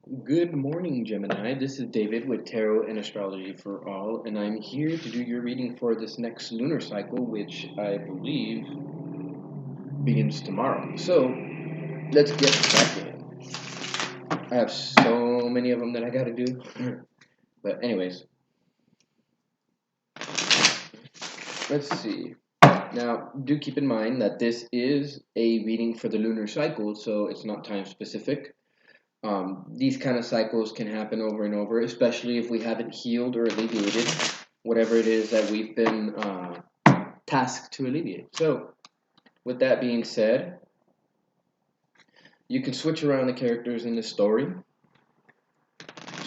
Good morning, Gemini. This is David with Tarot and Astrology for All, and I'm here to do your reading for this next lunar cycle, which I believe begins tomorrow. So let's get cracking. I have so many of them that I gotta do. But, anyways, let's see. Now, do keep in mind that this is a reading for the lunar cycle, so it's not time specific. These kind of cycles can happen over and over, especially if we haven't healed or alleviated whatever it is that we've been tasked to alleviate. So, with that being said, you can switch around the characters in the story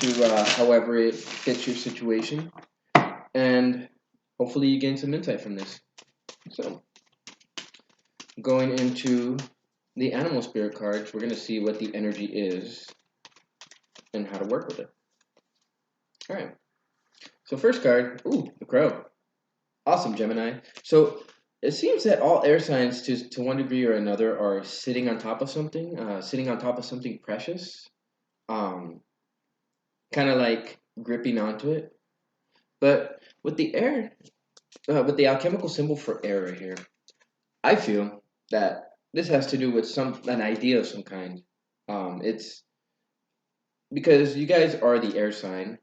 to however it fits your situation, and hopefully you gain some insight from this. So, going into the animal spirit cards, we're going to see what the energy is and how to work with it. All right. So first card, ooh, the crow. Awesome, Gemini. So it seems that all air signs, to one degree or another, are sitting on top of something precious, um, kind of like gripping onto it. But with the air, with the alchemical symbol for air right here, I feel that this has to do with an idea of some kind. It's because you guys are the air sign,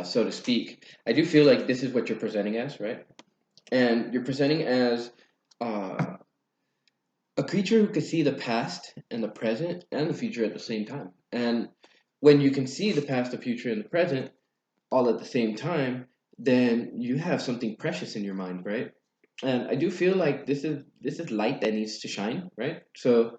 so to speak. I do feel like this is what you're presenting as, right? And you're presenting as uh, a creature who can see the past and the present and the future at the same time. And when you can see the past, the future, and the present all at the same time, then you have something precious in your mind, right? And I do feel like this is light that needs to shine, right? So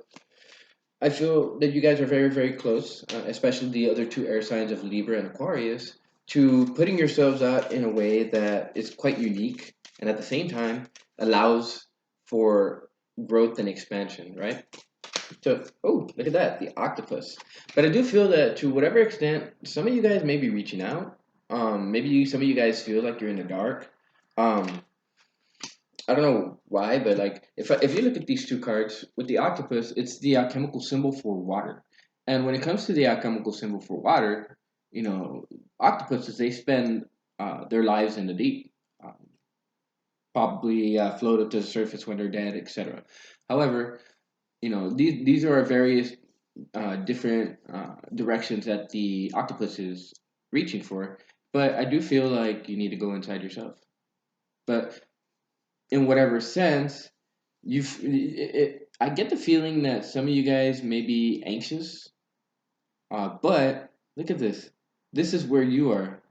I feel that you guys are very, very close, especially the other two air signs of Libra and Aquarius, to putting yourselves out in a way that is quite unique and at the same time allows for growth and expansion, right? So, oh, look at that, the octopus. But I do feel that to whatever extent, some of you guys may be reaching out. Some of you guys feel like you're in the dark. Um, I don't know why, but like if you look at these two cards with the octopus, it's the alchemical symbol for water. And when it comes to the alchemical symbol for water, you know, octopuses they spend their lives in the deep, um, probably float up to the surface when they're dead, etc. However, you know these are various different directions that the octopus is reaching for. But I do feel like you need to go inside yourself. But in whatever sense, I get the feeling that some of you guys may be anxious, but look at this. This is where you are.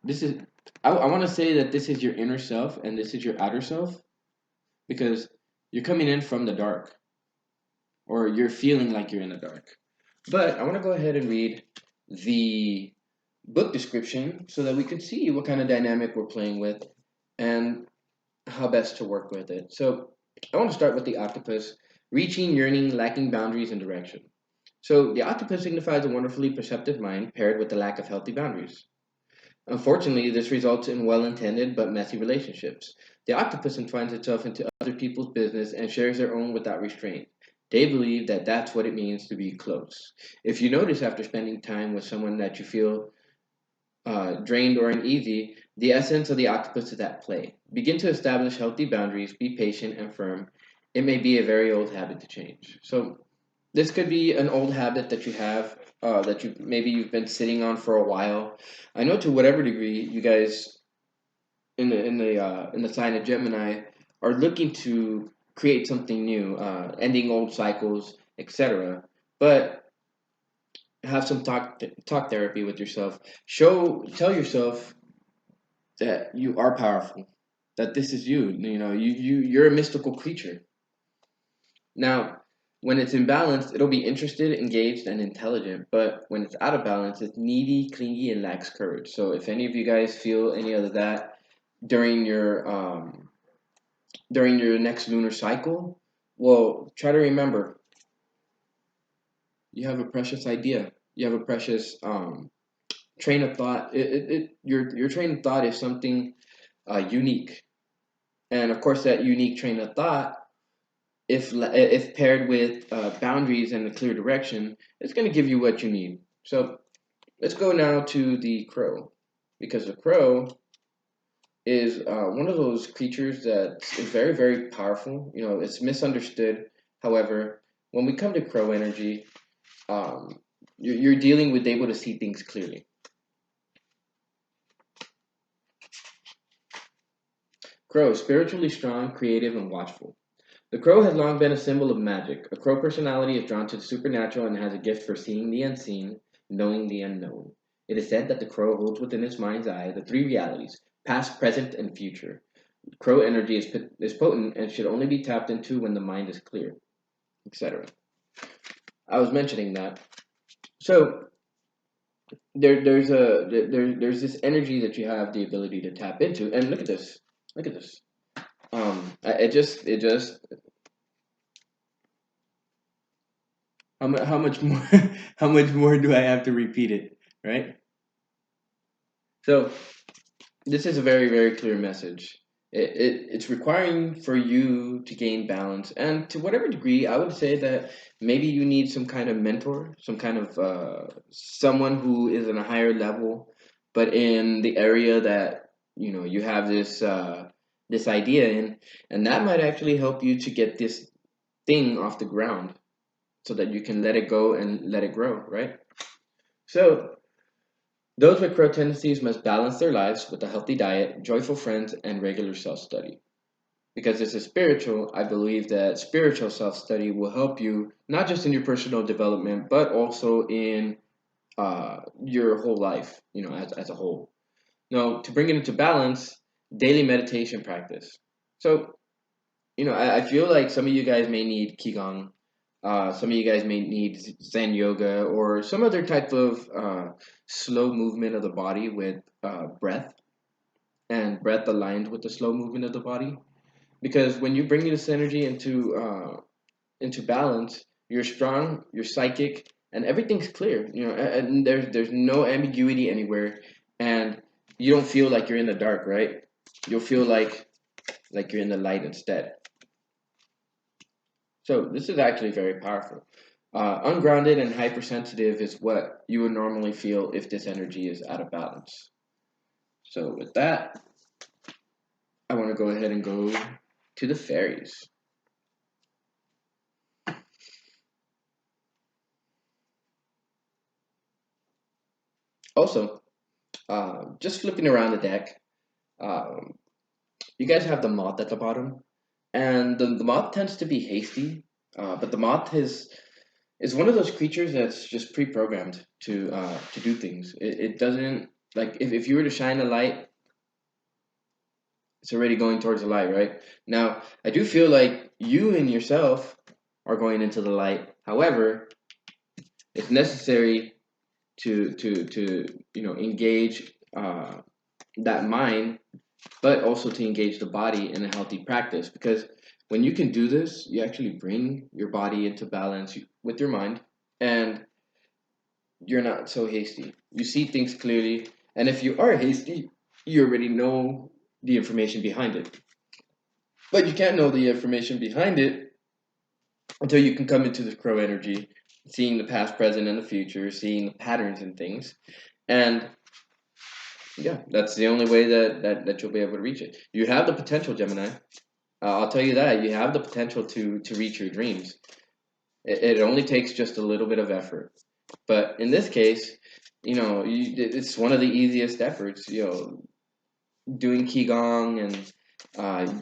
I want to say that this is your inner self and this is your outer self because you're coming in from the dark or you're feeling like you're in the dark. But I want to go ahead and read the book description so that we can see what kind of dynamic we're playing with and how best to work with it. So I want to start with the octopus, reaching, yearning, lacking boundaries and direction. So the octopus signifies a wonderfully perceptive mind paired with the lack of healthy boundaries. Unfortunately, this results in well intended but messy relationships. The octopus entwines itself into other people's business and shares their own without restraint. They believe that that's what it means to be close. If you notice after spending time with someone that you feel drained or uneasy, the essence of the octopus is at play. Begin to establish healthy boundaries, be patient and firm. It may be a very old habit to change. So, this could be an old habit that you have that you've been sitting on for a while. I know to whatever degree you guys in the sign of Gemini are looking to create something new, ending old cycles, etc. But have some talk therapy with yourself. Tell yourself that you are powerful, that this is you. You know, you're a mystical creature. Now, when it's in balance, it'll be interested, engaged, and intelligent. But when it's out of balance, it's needy, clingy, and lacks courage. So if any of you guys feel any of that during your um, during your next lunar cycle, well, try to remember you have a precious idea. You have a precious train of thought. Your train of thought is something unique, and of course, that unique train of thought, if paired with boundaries and a clear direction, it's going to give you what you need. So let's go now to the crow, because the crow is one of those creatures that is very, very powerful. It's misunderstood. However, when we come to crow energy, um, you're dealing with able to see things clearly. Crow, spiritually strong, creative, and watchful. The crow has long been a symbol of magic. A crow personality is drawn to the supernatural and has a gift for seeing the unseen, knowing the unknown. It is said that the crow holds within its mind's eye the three realities, past, present, and future. Crow energy is potent and should only be tapped into when the mind is clear, etc. I was mentioning that. So there's this energy that you have the ability to tap into, and look at this. Look at this. It just how much more how much more do I have to repeat it, right? So this is a very, very clear message. It's requiring for you to gain balance, and to whatever degree, I would say that maybe you need some kind of mentor, some kind of someone who is in a higher level, but in the area that you have this idea in, and that might actually help you to get this thing off the ground, so that you can let it go and let it grow, right? So those with crow tendencies must balance their lives with a healthy diet, joyful friends, and regular self study. Because this is spiritual, I believe that spiritual self study will help you not just in your personal development, but also in your whole life, as a whole. Now, to bring it into balance, daily meditation practice. So, I feel like some of you guys may need Qigong. Some of you guys may need Zen yoga or some other type of slow movement of the body with breath, and breath aligned with the slow movement of the body. Because when you bring this energy into balance, you're strong, you're psychic, and everything's clear. And there's no ambiguity anywhere, and you don't feel like you're in the dark, right? You'll feel like you're in the light instead. So this is actually very powerful. Ungrounded and hypersensitive is what you would normally feel if this energy is out of balance. So with that, I want to go ahead and go to the fairies. Also, just flipping around the deck, um, you guys have the moth at the bottom, and the moth tends to be hasty, but the moth is one of those creatures that's just pre-programmed to do things. It doesn't, like, if you were to shine a light, it's already going towards the light, right? Now, I do feel like you and yourself are going into the light. However, it's necessary to engage that mind, but also to engage the body in a healthy practice. Because when you can do this, you actually bring your body into balance with your mind, and you're not so hasty. You see things clearly, and if you are hasty, you already know the information behind it. But you can't know the information behind it until you can come into the crow energy, seeing the past, present, and the future, seeing the patterns and things. And yeah, that's the only way that you'll be able to reach it. You have the potential, Gemini. I'll tell you that. You have the potential to reach your dreams. It only takes just a little bit of effort. But in this case, it's one of the easiest efforts. Doing Qigong and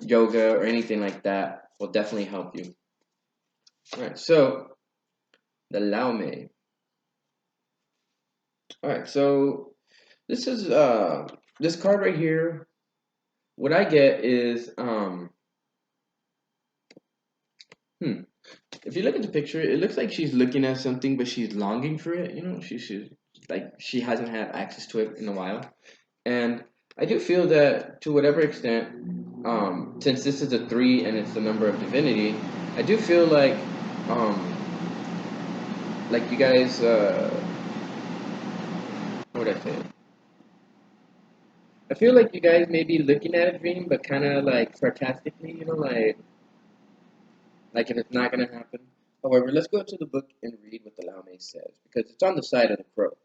yoga or anything like that will definitely help you. All right, so the Laume. All right, so this is this card right here. What I get is if you look at the picture, it looks like she's looking at something, but she's longing for it. She's like she hasn't had access to it in a while, and I do feel that to whatever extent, since this is a 3 and it's the number of divinity, I do feel um, like you guys, what would I say? I feel like you guys may be looking at a dream, but kind of like sarcastically, like if it's not gonna happen. However, let's go to the book and read what the Laume says, because it's on the side of the crow.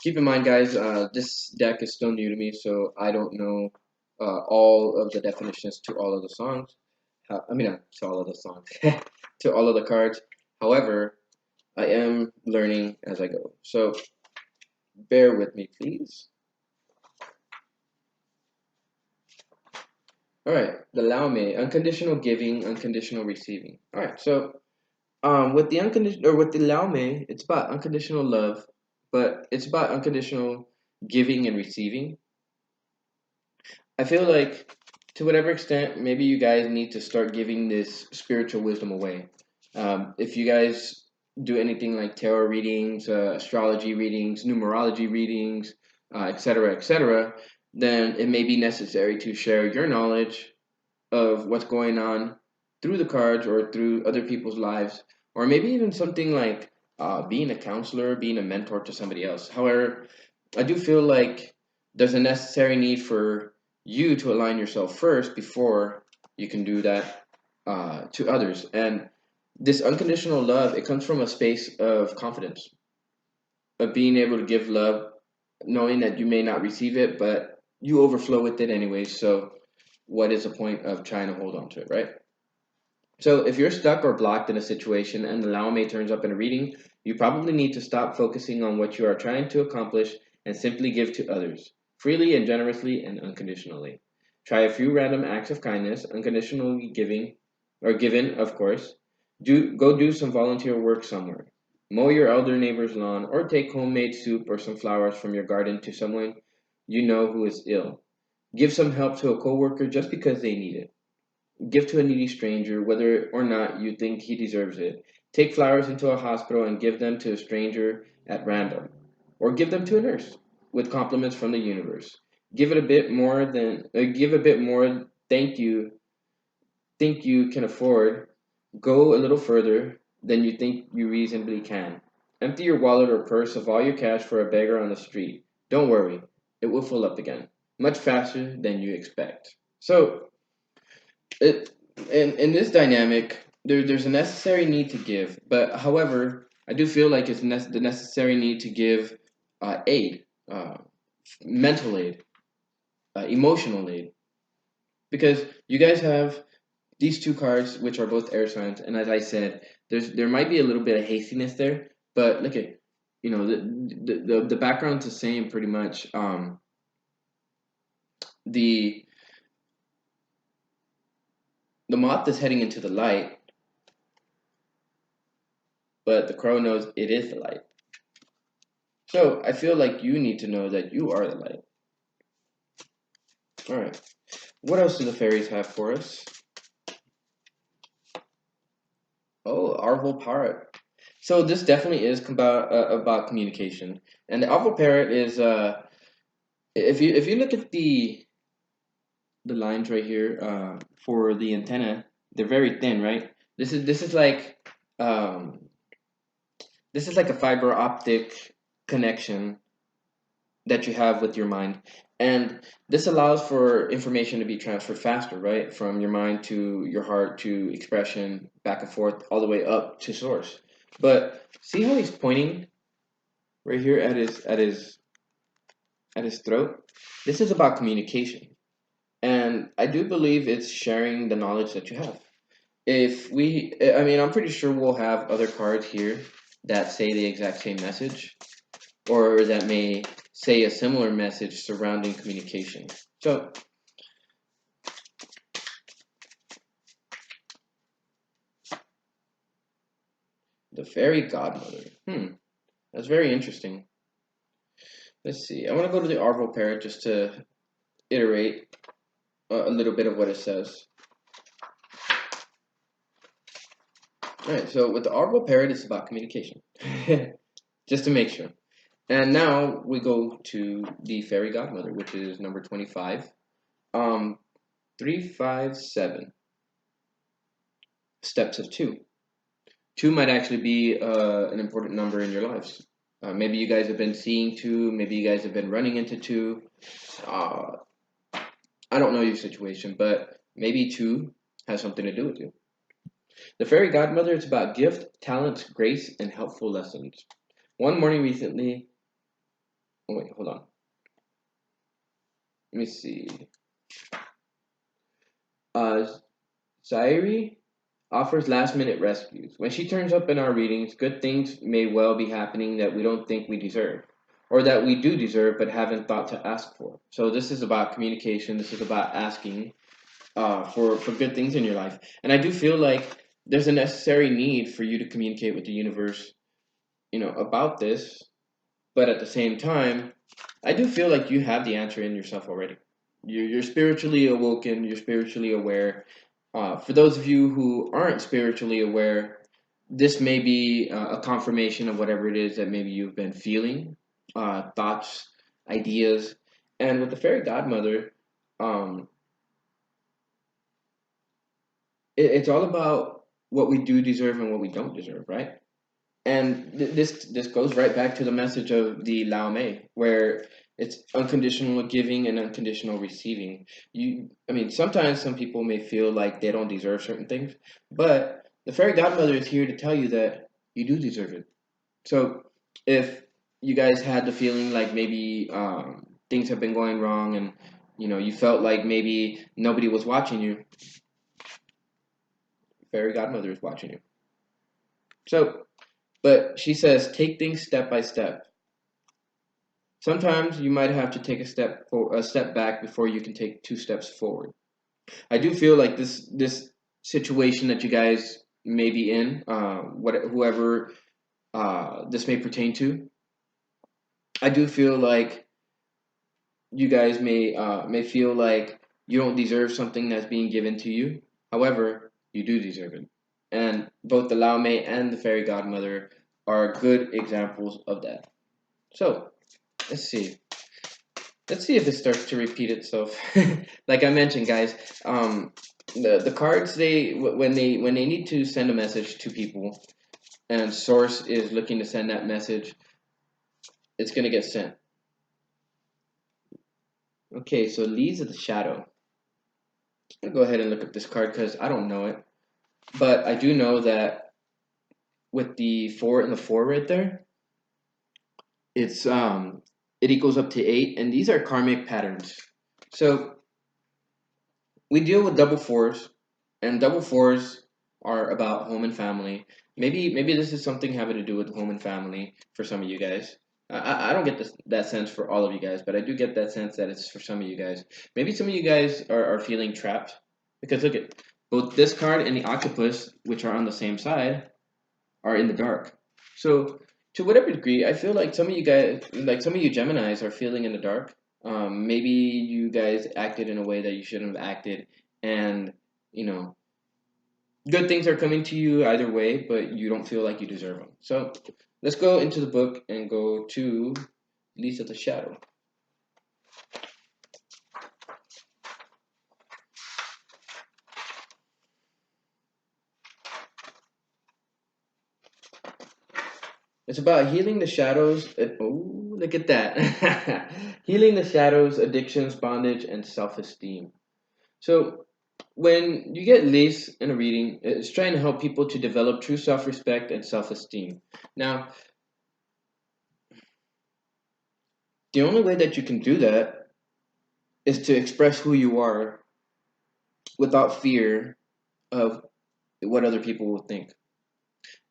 Keep in mind, guys, this deck is still new to me, so I don't know all of the definitions to all of the songs. I mean, not to all of the songs, to all of the cards. However, I am learning as I go. So bear with me, please. All right, the Laume, unconditional giving, unconditional receiving. All right, so with the unconditional or with the Laume, it's about unconditional love, but it's about unconditional giving and receiving. I feel like to whatever extent, maybe you guys need to start giving this spiritual wisdom away. If you guys do anything like tarot readings, astrology readings, numerology readings, etc., then it may be necessary to share your knowledge of what's going on through the cards or through other people's lives, or maybe even something like being a counselor, being a mentor to somebody else. However, I do feel like there's a necessary need for you to align yourself first before you can do that to others. And this unconditional love, it comes from a space of confidence, of being able to give love, knowing that you may not receive it, but you overflow with it anyway. So, what is the point of trying to hold on to it, right? So, if you're stuck or blocked in a situation and the Laume turns up in a reading, you probably need to stop focusing on what you are trying to accomplish and simply give to others, freely and generously and unconditionally. Try a few random acts of kindness, unconditionally giving, or given, of course. Go do some volunteer work somewhere. Mow your elder neighbor's lawn, or take homemade soup or some flowers from your garden to someone you know who is ill. Give some help to a coworker just because they need it. Give to a needy stranger, whether or not you think he deserves it. Take flowers into a hospital and give them to a stranger at random. Or give them to a nurse with compliments from the universe. Give a bit more think you can afford. Go a little further than you think you reasonably can. Empty your wallet or purse of all your cash for a beggar on the street. Don't worry, it will fill up again, much faster than you expect. So, it in this dynamic, there's a necessary need to give, but however, I do feel like the necessary need to give aid, mental aid, emotional aid, because you guys have these two cards, which are both air signs, and as I said, there might be a little bit of hastiness there, but look at the background's the same pretty much. The the moth is heading into the light, but the crow knows it is the light. So I feel like you need to know that you are the light. All right. What else do the fairies have for us? Oh, Arval Parrot. So this definitely is about communication, and the Arval Parrot is if you look at the lines right here for the antenna, they're very thin, right? Um, this is like a fiber optic connection that you have with your mind. And this allows for information to be transferred faster, right? From your mind to your heart to expression, back and forth, all the way up to source. But see how he's pointing right here at his throat? This is about communication. And I do believe it's sharing the knowledge that you have. I mean, I'm pretty sure we'll have other cards here that say the exact same message, or that may say a similar message surrounding communication. So, the fairy godmother. That's very interesting. Let's see. I want to go to the Arval parrot just to iterate a little bit of what it says. All right. So with the Arval parrot, it's about communication, just to make sure. And now we go to the fairy godmother, which is number 25. 357 steps of two. Two might actually be an important number in your lives. Maybe you guys have been seeing two. Maybe you guys have been running into two. Uh, I don't know your situation, but maybe two has something to do with you. The fairy godmother is about gift, talents, grace, and helpful lessons. One morning recently, Oh wait, hold on. Let me see. Uh, Zairi offers last minute rescues. When she turns up in our readings, good things may well be happening that we don't think we deserve, or that we do deserve but haven't thought to ask for. So this is about communication. This is about asking for good things in your life. And I do feel like there's a necessary need for you to communicate with the universe, about this. But at the same time, I do feel like you have the answer in yourself already. You're spiritually awoken. You're spiritually aware. For those of you who aren't spiritually aware, this may be a confirmation of whatever it is that maybe you've been feeling, thoughts, ideas. And with the fairy godmother, um, it's all about what we do deserve and what we don't deserve, right? And this goes right back to the message of the Lao Mei, where it's unconditional giving and unconditional receiving. I mean, sometimes some people may feel like they don't deserve certain things, but the fairy godmother is here to tell you that you do deserve it. So if you guys had the feeling like maybe things have been going wrong, and you felt like maybe nobody was watching you, fairy godmother is watching you. So, but she says take things step by step. Sometimes you might have to take a step back before you can take two steps forward. I do feel like this situation that you guys may be in, whoever this may pertain to, I do feel like you guys may feel like you don't deserve something that's being given to you. However, you do deserve it, and both the Lao Mei and the fairy godmother are good examples of that. So let's see. Let's see if it starts to repeat itself. Like I mentioned, guys, the cards when they need to send a message to people, and source is looking to send that message, it's gonna get sent. Okay, so Leaves of the Shadow. I'm gonna go ahead and look up this card because I don't know it, but I do know that with the 4 and the 4 right there, it's it equals up to 8, and these are karmic patterns. So we deal with double fours, and double fours are about home and family. Maybe this is something having to do with home and family for some of you guys. I don't get that sense for all of you guys, but I do get that sense that it's for some of you guys. Maybe some of you guys are feeling trapped because look at both this card and the octopus, which are on the same side, are in the dark. So to whatever degree, I feel like some of you guys, like some of you Geminis, are feeling in the dark. Maybe you guys acted in a way that you shouldn't have acted, and you know, good things are coming to you either way, but you don't feel like you deserve them. So let's go into the book and go to Leaves of the Shadow. It's about healing the shadows. Oh, look at that. Healing the shadows, addictions, bondage, and self esteem. So, when you get lace in a reading, it's trying to help people to develop true self respect and self esteem. Now, the only way that you can do that is to express who you are without fear of what other people will think.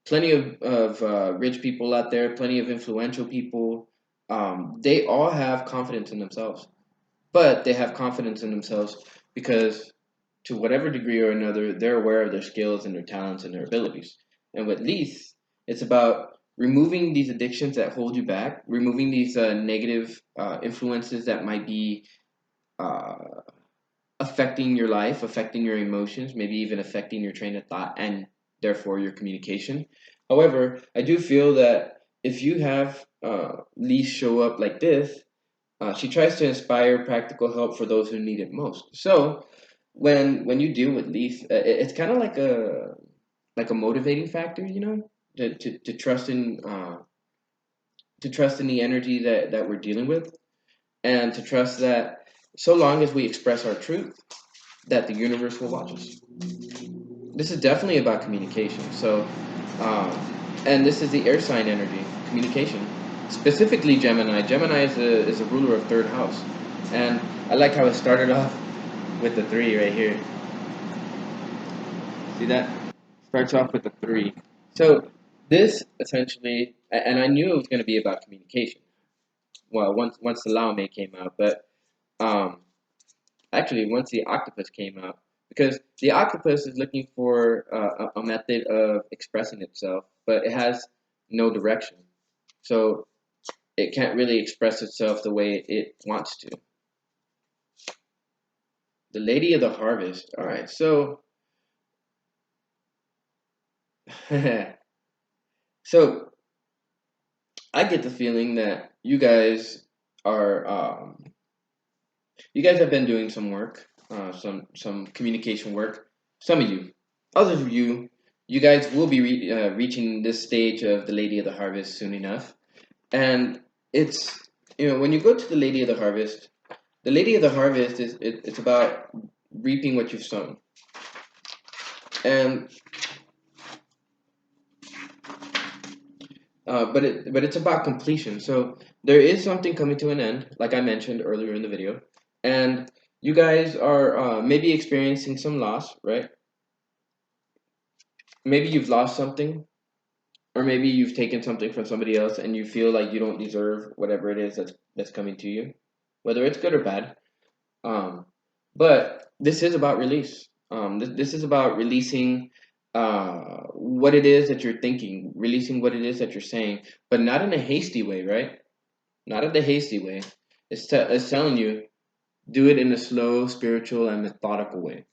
Plenty of rich people out there, plenty of influential people, they all have confidence in themselves. But they have confidence in themselves because, to whatever degree or another, they're aware of their skills and their talents and their abilities. And with Leith, it's about removing these addictions that hold you back, removing these negative influences that might be uh, affecting your life, affecting your emotions, maybe even affecting your train of thought and therefore your communication. However, I do feel that if you have Leith show up like this, she tries to inspire practical help for those who need it most. So when you deal with Leaf, it's kind of like a motivating factor, to trust in the energy that we're dealing with, and to trust that so long as we express our truth, that the universe will watch us. This is definitely about communication. So, um, and this is the air sign energy, communication. specifically Gemini. Gemini is a ruler of third house, and I like how it started off with the 3 right here. See that? Starts off with the 3. So this essentially, and I knew it was going to be about communication. Well, once the Lao Mei came out, but um, actually once the octopus came out, because the octopus is looking for a method of expressing itself, but it has no direction, so it can't really express itself the way it wants to. The Lady of the Harvest. All right, so so I get the feeling that are you guys have been doing some work, some communication work. Some of you, others of you, you guys will be reaching this stage of the Lady of the Harvest soon enough. And it's when you go to the Lady of the Harvest, the Lady of the Harvest it's about reaping what you've sown, and but it's about completion. So there is something coming to an end, like I mentioned earlier in the video, and you guys are maybe experiencing some loss, right? Maybe you've lost something, or maybe you've taken something from somebody else, and you feel like you don't deserve whatever it is that's coming to you, whether it's good or bad. Um, but this is about release. This is about releasing what it is that you're thinking, releasing what it is that you're saying, but not in a hasty way, right? Not in a hasty way. It's telling you do it in a slow, spiritual, and methodical way.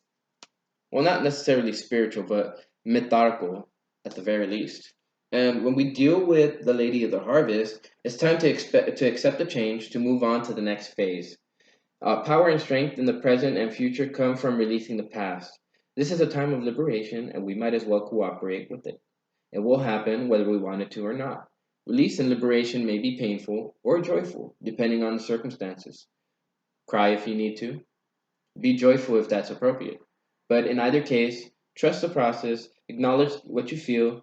Well, not necessarily spiritual, but methodical at the very least. And when we deal with the Lady of the Harvest, it's time to accept the change, to move on to the next phase. Power and strength in the present and future come from releasing the past. This is a time of liberation, and we might as well cooperate with it. It will happen whether we want it to or not. Release and liberation may be painful or joyful, depending on the circumstances. Cry if you need to. Be joyful if that's appropriate. But in either case, trust the process, acknowledge what you feel,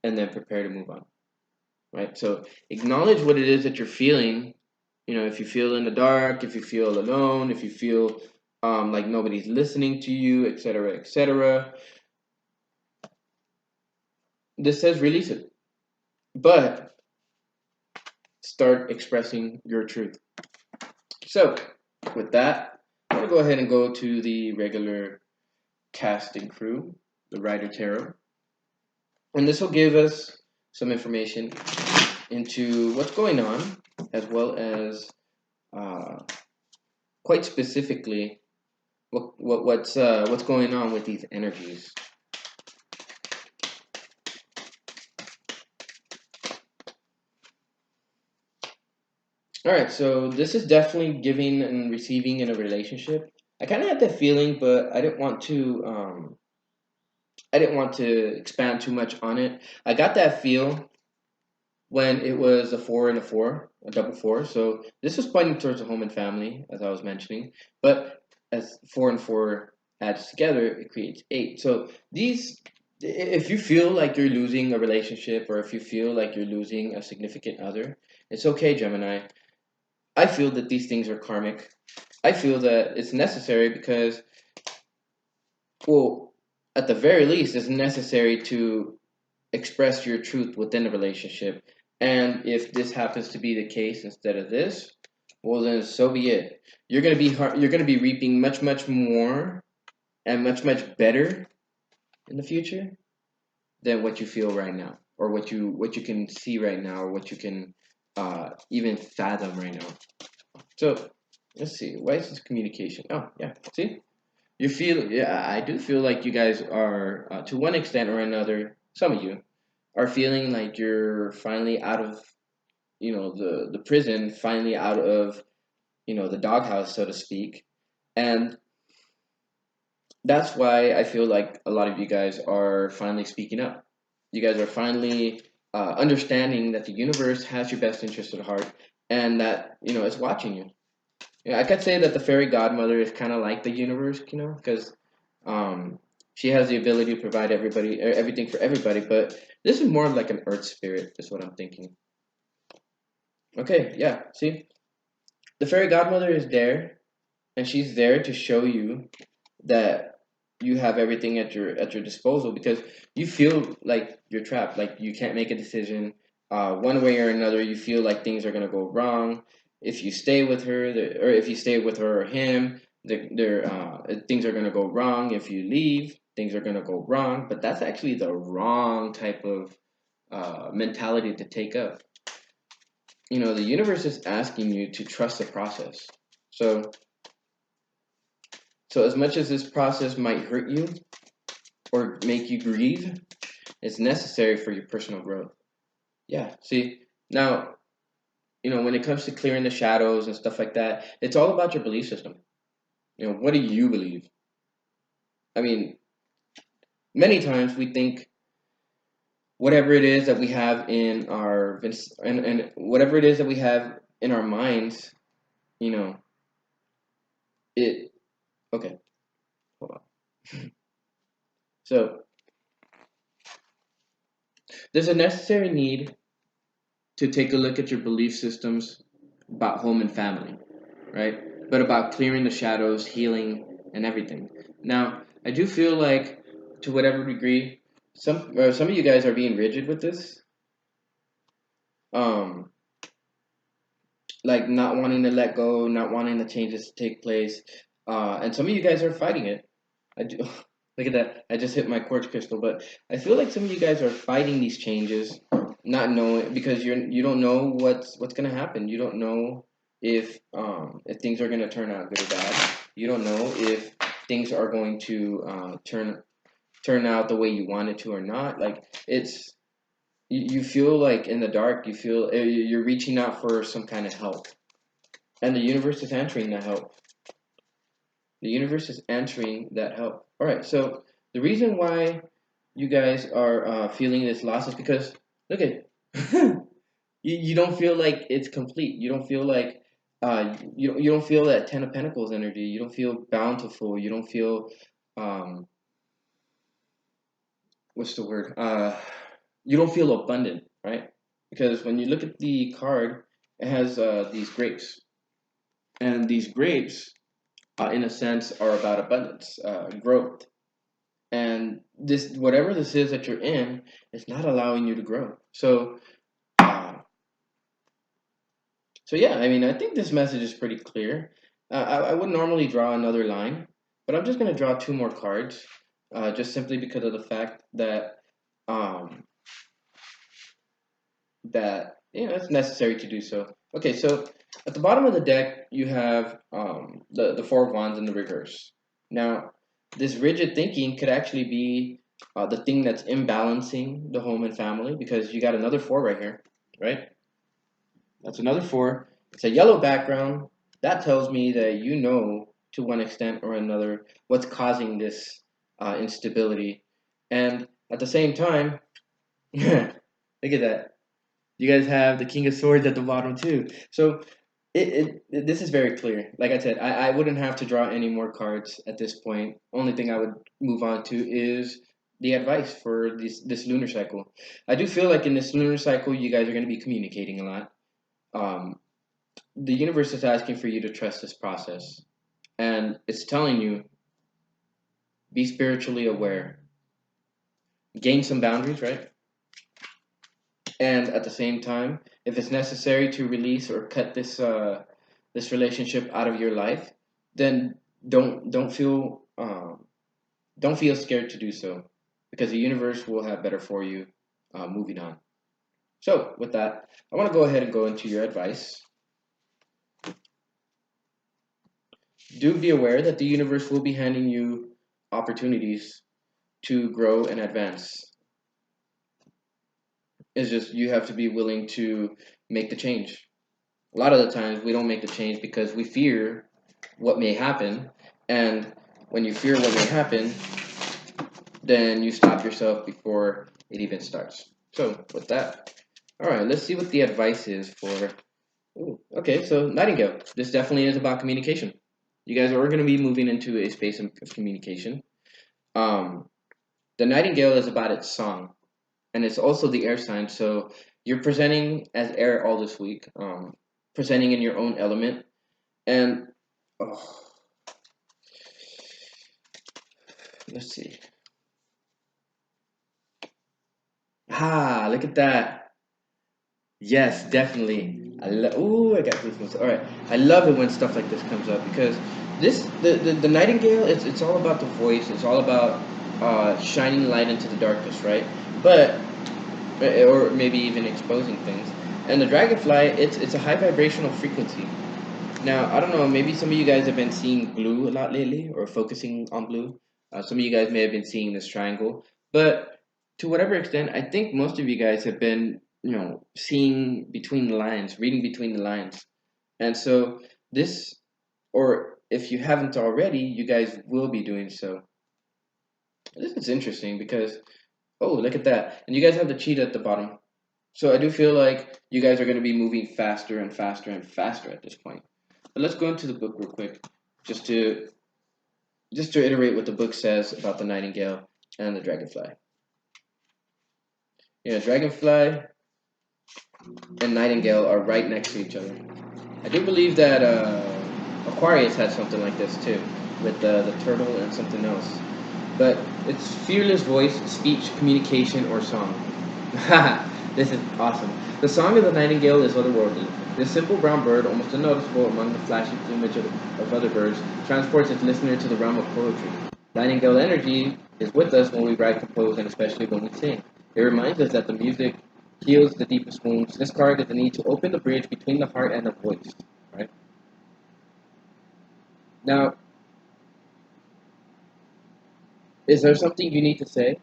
and then prepare to move on. Right? So acknowledge what it is that you're feeling. If you feel in the dark, if you feel alone, if you feel like nobody's listening to you, etc., etc. This says release it, but start expressing your truth. So, with that, I'm gonna go ahead and go to the regular casting crew, the Rider Tarot, and this will give us some information into what's going on, as well as uh, quite specifically what's going on with these energies. All right, so this is definitely giving and receiving in a relationship. I kind of had that feeling, but I didn't want to expand too much on it. I got that feel when it was a 4 and a 4, a double 4. So this was pointing towards the home and family, as I was mentioning. But as 4 and 4 adds together, it creates 8. So if you feel like you're losing a relationship, or if you feel like you're losing a significant other, it's okay, Gemini. I feel that these things are karmic. I feel that it's necessary because, well, at the very least, it's necessary to express your truth within a relationship. And if this happens to be the case instead of this, well, then so be it. You're gonna be reaping much, much more and much, much better in the future than what you feel right now, or what you can see right now, or what you can even fathom right now. So let's see. Why is this communication? Oh, yeah. See, yeah, I do feel like you guys are, to one extent or another, some of you are feeling like you're finally out of, the prison, finally out of, the doghouse, so to speak. And that's why I feel like a lot of you guys are finally speaking up. You guys are finally understanding that the universe has your best interest at heart, and that, it's watching you. Yeah, I could say that the fairy godmother is kind of like the universe, because she has the ability to provide everything for everybody. But this is more like an earth spirit, is what I'm thinking. Okay, yeah. See, the fairy godmother is there, and she's there to show you that you have everything at your disposal because you feel like you're trapped, like you can't make a decision one way or another. You feel like things are gonna go wrong if you stay with her, or if you stay with her or him. Things are gonna go wrong if you leave. Things are gonna go wrong, but that's actually the wrong type of mentality to take up. You know, the universe is asking you to trust the process. So, so as much as this process might hurt you or make you grieve, it's necessary for your personal growth. Yeah. See, now, you know, when it comes to clearing the shadows and stuff like that, it's all about your belief system. You know, what do you believe? I mean, many times we think whatever it is that we have in our and whatever it is that we have in our minds, you know, it okay, hold on. So, there's a necessary need to take a look at your belief systems about home and family, right? But about clearing the shadows, healing, and everything. Now, I do feel like, to whatever degree, some of you guys are being rigid with this, um, like not wanting to let go, not wanting the changes to take place, and some of you guys are fighting it. I do. Look at that! I just hit my quartz crystal, but I feel like some of you guys are fighting these changes, not knowing because you don't know what's gonna happen. You don't know if things are gonna turn out good or bad. You don't know if things are going to turn out the way you want it to or not. Like you feel like in the dark. You feel you're reaching out for some kind of help, and the universe is answering that help. The universe is answering that help. All right, so the reason why you guys are feeling this loss is because look at you don't feel like it's complete. You don't feel like you don't feel that Ten of Pentacles energy. You don't feel bountiful. You don't feel um, what's the word? You don't feel abundant, right? Because when you look at the card, it has these grapes, and these grapes, in a sense, are about abundance, growth. And this whatever this is that you're in is not allowing you to grow. Uh, so yeah, I mean, I think this message is pretty clear. I would normally draw another line, but I'm just going to draw two more cards, just simply because of the fact that um, it's necessary to do so. Okay, so at the bottom of the deck you have the Four of Wands in the reverse. Now, this rigid thinking could actually be the thing that's imbalancing the home and family because you got another four right here, right? That's another four. It's a yellow background. That tells me that you know to one extent or another what's causing this instability. And at the same time, look at that. You guys have the King of Swords at the bottom too. So this is very clear. Like I said, I wouldn't have to draw any more cards at this point. Only thing I would move on to is the advice for this lunar cycle. I do feel like in this lunar cycle, you guys are going to be communicating a lot. Um, the universe is asking for you to trust this process, and it's telling you be spiritually aware, gain some boundaries, right? And at the same time, if it's necessary to release or cut this relationship out of your life, then don't feel scared to do so, because the universe will have better for you moving on. So with that, I want to go ahead and go into your advice. Do be aware that the universe will be handing you opportunities to grow and advance. It's just you have to be willing to make the change. A lot of the times we don't make the change because we fear what may happen, and when you fear what may happen, then you stop yourself before it even starts. So with that, all right, let's see what the advice is for. Ooh, okay, so Nightingale, this definitely is about communication. You guys are going to be moving into a space of communication. Um, the Nightingale is about its song, and it's also the air sign. So You're presenting as air all this week, presenting in your own element, and oh, let's see. Ah, look at that. Yes, definitely. I got goosebumps. All right, I love it when stuff like this comes up because the nightingale. It's all about the voice. It's all about shining light into the darkness, right? But or maybe even exposing things. And the dragonfly, it's a high vibrational frequency. Now, I don't know, maybe some of you guys have been seeing blue a lot lately or focusing on blue. Some of you guys may have been seeing this triangle. But to whatever extent, I think most of you guys have been, seeing between the lines, reading between the lines. And so this, or if you haven't already, you guys will be doing so. This is interesting because, oh, look at that. And you guys have the cheetah at the bottom. So I do feel like you guys are going to be moving faster and faster and faster at this point. But let's go into the book real quick, just to iterate what the book says about the nightingale and the dragonfly. Yeah, dragonfly and nightingale are right next to each other. I do believe that Aquarius had something like this too, with the turtle and something else. But it's fearless voice, speech, communication, or song. This is awesome. The song of the nightingale is otherworldly. This simple brown bird, almost unnoticeable among the flashy plumage of other birds, transports its listener to the realm of poetry. Nightingale energy is with us when we write, compose, and especially when we sing. It reminds us that the music heals the deepest wounds. This card is the need to open the bridge between the heart and the voice. Right now, is there something you need to say?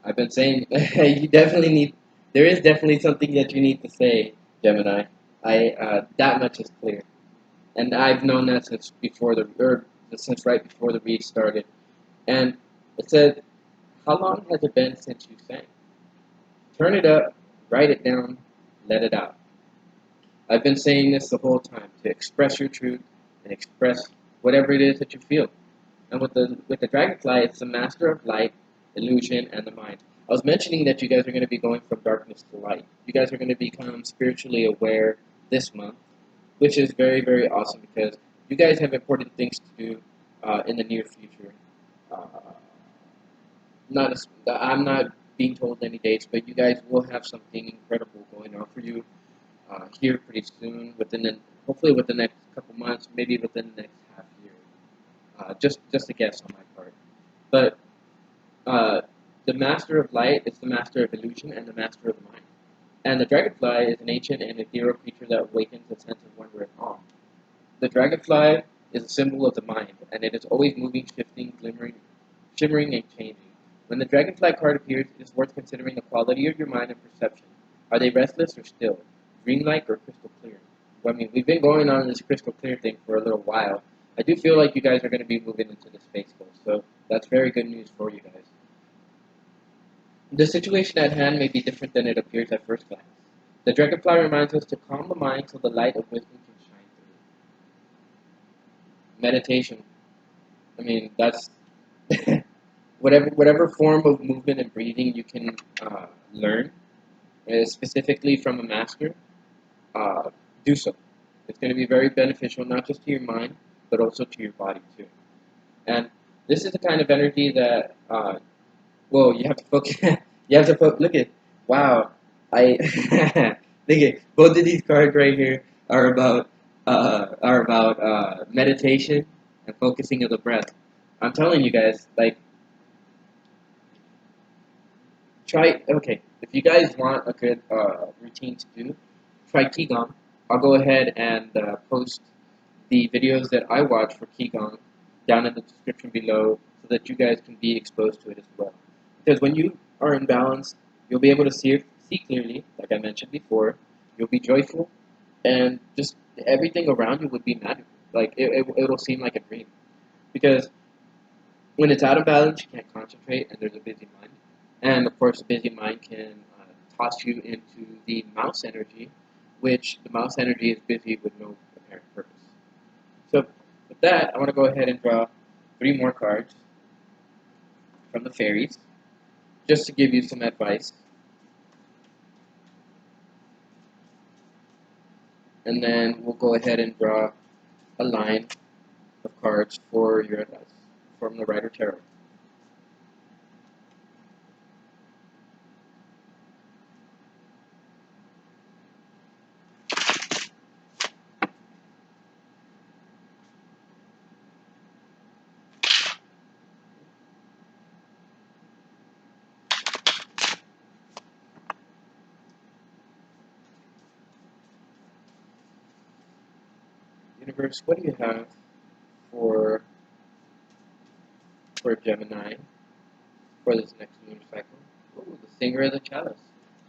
I've been saying you definitely need. There is definitely something that you need to say, Gemini. I that much is clear, and I've known that since since right before the read started. And it said, "How long has it been since you sang? Turn it up, write it down, let it out." I've been saying this the whole time to express your truth and express whatever it is that you feel. And with the dragonfly, it's the master of light, illusion, and the mind. I was mentioning that you guys are going to be going from darkness to light. You guys are going to become spiritually aware this month, which is very, very awesome because you guys have important things to do in the near future. Uh, not as, I'm not being told any dates, but you guys will have something incredible going on for you here pretty soon. Hopefully within the next couple months, maybe within the next half year. Just a guess on my part, but uh, the master of light is the master of illusion and the master of the mind. And the dragonfly is an ancient and ethereal creature that awakens a sense of wonder and awe. The dragonfly is a symbol of the mind, and it is always moving, shifting, glimmering, shimmering, and changing. When the dragonfly card appears, it is worth considering the quality of your mind and perception. Are they restless or still, dreamlike or crystal clear? Well, I mean, we've been going on this crystal clear thing for a little while. I do feel like you guys are going to be moving into the space coast, so that's very good news for you guys. The situation at hand may be different than it appears at first glance. The dragonfly reminds us to calm the mind so the light of wisdom can shine through. Meditation. I mean, that's whatever form of movement and breathing you can learn, specifically from a master, uh, do so. It's going to be very beneficial, not just to your mind, but also to your body too. And this is the kind of energy that, well, you have to focus. You have to focus. Look at, wow, I look at both of these cards right here are about meditation and focusing of the breath. I'm telling you guys, like, try. Okay, if you guys want a good routine to do, try qigong. I'll go ahead and post the videos that I watch for qigong down in the description below so that you guys can be exposed to it as well. Because when you are in balance, you'll be able to see clearly, like I mentioned before. You'll be joyful, and just everything around you would be magical. Like it'll seem like a dream. Because when it's out of balance, you can't concentrate, and there's a busy mind. And of course, a busy mind can toss you into the mouse energy, which the mouse energy is busy with no apparent purpose. So with that, I want to go ahead and draw 3 more cards from the fairies, just to give you some advice. and then we'll go ahead and draw a line of cards for your advice from the Rider Tarot. Universe, what do you have for Gemini for this next lunar cycle? Ooh, the Singer of the Chalice.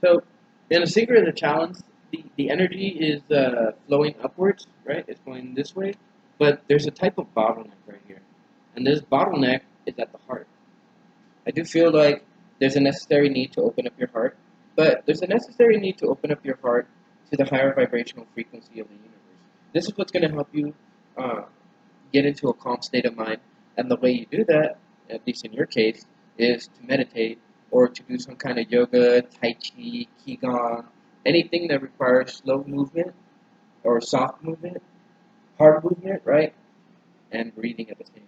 So, in the Singer of the Chalice, the energy is flowing upwards, right? It's going this way, but there's a type of bottleneck right here, and this bottleneck is at the heart. I do feel like there's a necessary need to open up your heart, but there's a necessary need to open up your heart to the higher vibrational frequency of the universe. This is what's going to help you uh, get into a calm state of mind. And the way you do that, at least in your case, is to meditate or to do some kind of yoga, tai chi, qigong, anything that requires slow movement or soft movement, hard movement, right? And breathing at the same time.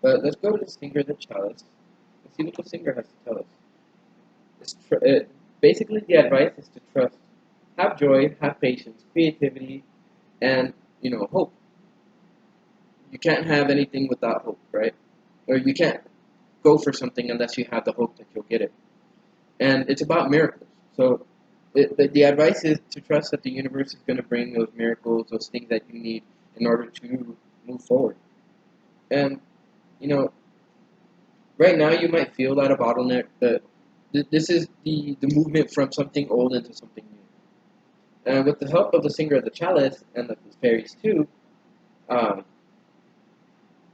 But let's go to the Singer of the Chalice. Let's see what the Singer has to tell us. Basically, the advice is to trust, have joy, have patience, creativity, and hope. You can't have anything without hope, right? Or you can't go for something unless you have the hope that you'll get it. And it's about miracles. So the advice is to trust that the universe is going to bring those miracles, those things that you need in order to move forward. And you know, right now you might feel that a bottleneck, but this is the movement from something old into something new. And with the help of the Singer of the Chalice and the fairies too, um,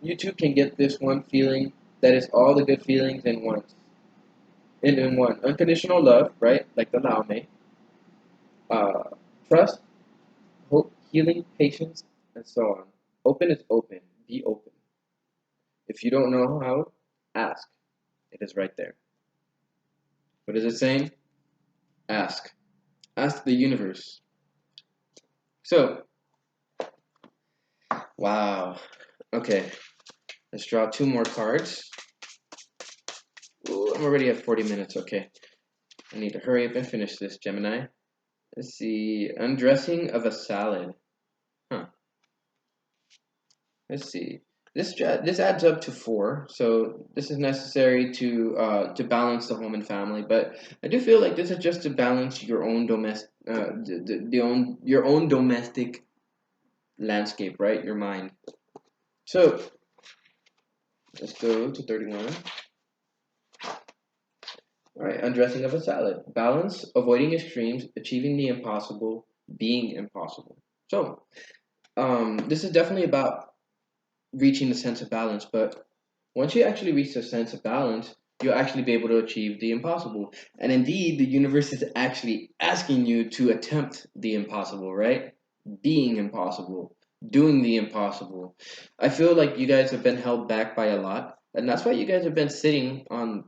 you too can get this one feeling that is all the good feelings in one. In one, unconditional love, right? Like the Lao Mei, uh, trust, hope, healing, patience, and so on. Open is open. Be open. If you don't know how, ask. It is right there. What is it saying? Ask. Ask the universe. So, wow. Okay, let's draw two more cards. Ooh, I'm already at 40 minutes. Okay, I need to hurry up and finish this, Gemini. Let's see. Undressing of a salad. Huh. Let's see. This adds up to 4, so this is necessary to balance the home and family. But I do feel like this is just to balance your own your own domestic landscape, right? Your mind. So let's go to 31. All right, undressing of a salad. Balance, avoiding extremes, achieving the impossible, being impossible. So this is definitely about reaching the sense of balance, but once you actually reach the sense of balance, you'll actually be able to achieve the impossible. And indeed, the universe is actually asking you to attempt the impossible, right? Being impossible, doing the impossible. I feel like you guys have been held back by a lot, and that's why you guys have been sitting on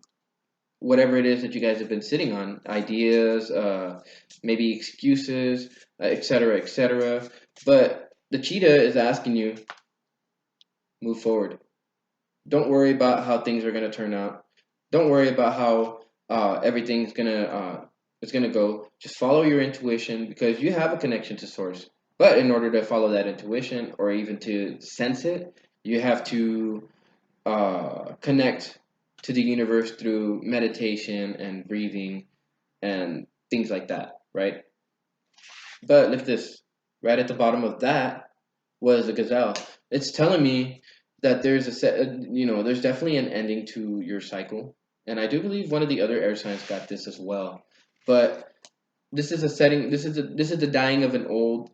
whatever it is that you guys have been sitting on, ideas, maybe excuses, etc., etc. But the cheetah is asking you, move forward. Don't worry about how things are going to turn out. Don't worry about how everything's it's gonna go. Just follow your intuition because you have a connection to source. But in order to follow that intuition or even to sense it, you have to connect to the universe through meditation and breathing and things like that, right? But look at this. Right at the bottom of that was a gazelle. It's telling me that there's there's definitely an ending to your cycle, and I do believe one of the other air signs got this as well. But this is a setting. This is the dying of an old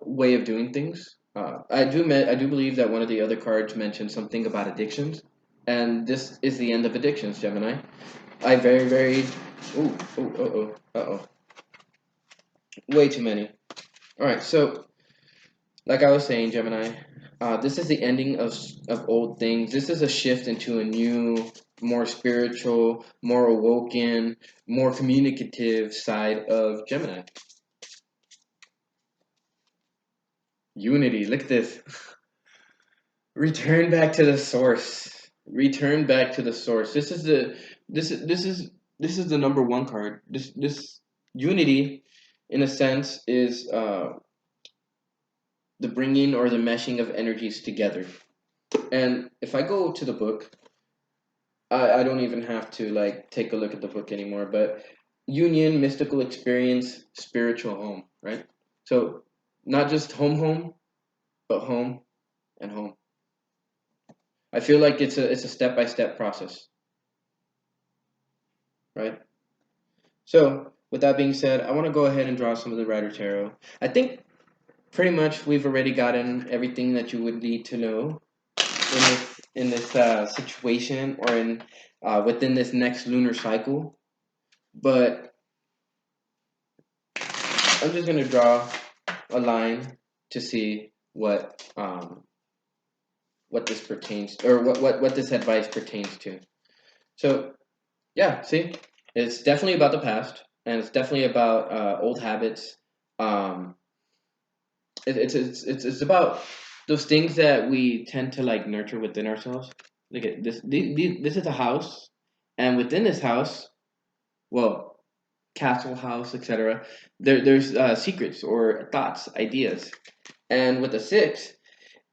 way of doing things. I do believe that one of the other cards mentioned something about addictions, and this is the end of addictions, Gemini. I very very. Ooh, ooh, way too many. All right, so like I was saying, Gemini, this is the ending of old things. This is a shift into a new, more spiritual, more awoken, more communicative side of Gemini. Unity. Look at this. Return back to the source. Return back to the source. This is the number one card. This unity, in a sense, is the bringing or the meshing of energies together. And if I go to the book, I don't even have to like take a look at the book anymore. But union, mystical experience, spiritual home, right? So not just home, but home and home. I feel like it's a step by step process, right? So with that being said, I want to go ahead and draw some of the Rider Tarot. I think pretty much we've already gotten everything that you would need to know in this situation or in within this next lunar cycle. But I'm just gonna draw a line to see what this pertains or what this advice pertains to. So yeah, see, it's definitely about the past and it's definitely about old habits. Um, it's about those things that we tend to like nurture within ourselves. Look at this. This is a house, and within this house, well, castle house, etc. There's secrets or thoughts, ideas, and with the six,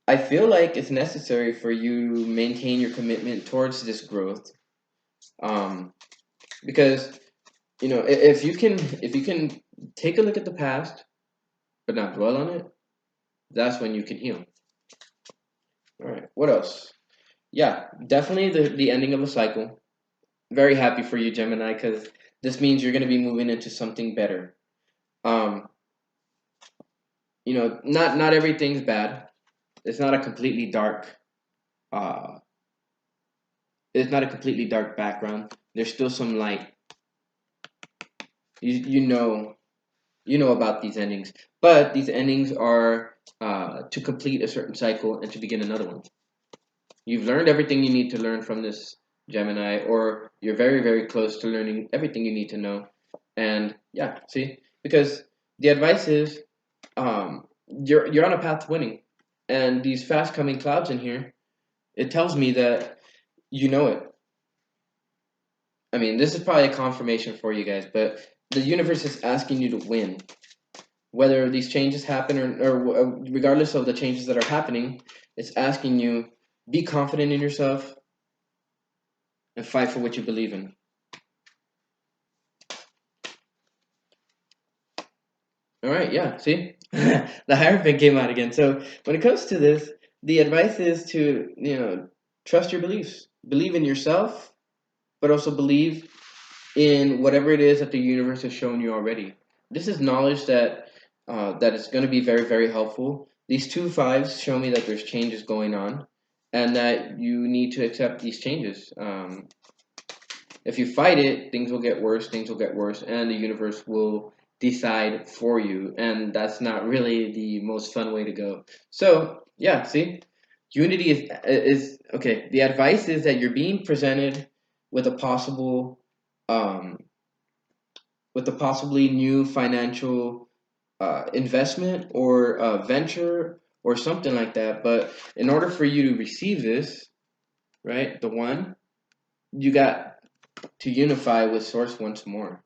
I feel like it's necessary for you to maintain your commitment towards this growth, um, because if you can take a look at the past but not dwell on it, that's when you can heal. All right. What else? Yeah, definitely the ending of a cycle. Very happy for you, Gemini, because this means you're going to be moving into something better. Um, not everything's bad. It's not a completely dark. Uh, it's not a completely dark background. There's still some light. You know about these endings, but these endings are to complete a certain cycle and to begin another one. You've learned everything you need to learn from this, Gemini, or you're very, very close to learning everything you need to know. And yeah, see, because the advice is you're on a path to winning, and these fast coming clouds in here, it tells me that you know it. I mean, this is probably a confirmation for you guys, but the universe is asking you to win. Whether these changes happen or regardless of the changes that are happening, it's asking you be confident in yourself and fight for what you believe in. All right, yeah, see? The Hierophant came out again. So when it comes to this, the advice is to, trust your beliefs. Believe in yourself, but also believe in whatever it is that the universe has shown you already. This is knowledge that is going to be very, very helpful. These two fives show me that there's changes going on and that you need to accept these changes. If you fight it, things will get worse, and the universe will decide for you. And that's not really the most fun way to go. So, yeah, see? Unity is okay. The advice is that you're being presented with a possible, um, with a possibly new financial investment or venture or something like that. But in order for you to receive this, right, the one, you got to unify with source once more.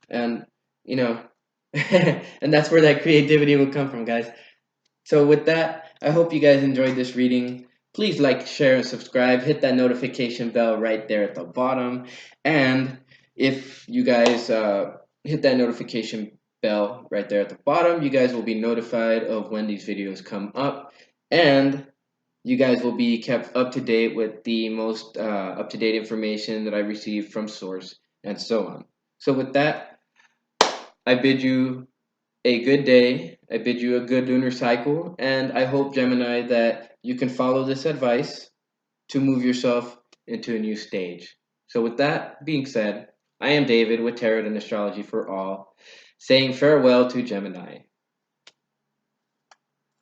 And, you know, and that's where that creativity will come from, guys. So with that, I hope you guys enjoyed this reading. Please like, share, and subscribe. Hit that notification bell right there at the bottom. And if you guys hit that notification bell right there at the bottom, you guys will be notified of when these videos come up. And you guys will be kept up to date with the most up to date information that I receive from source and so on. So with that, I bid you a good day. I bid you a good lunar cycle, and I hope, Gemini, that you can follow this advice to move yourself into a new stage. So, with that being said, I am David with Tarot and Astrology for All, saying farewell to Gemini.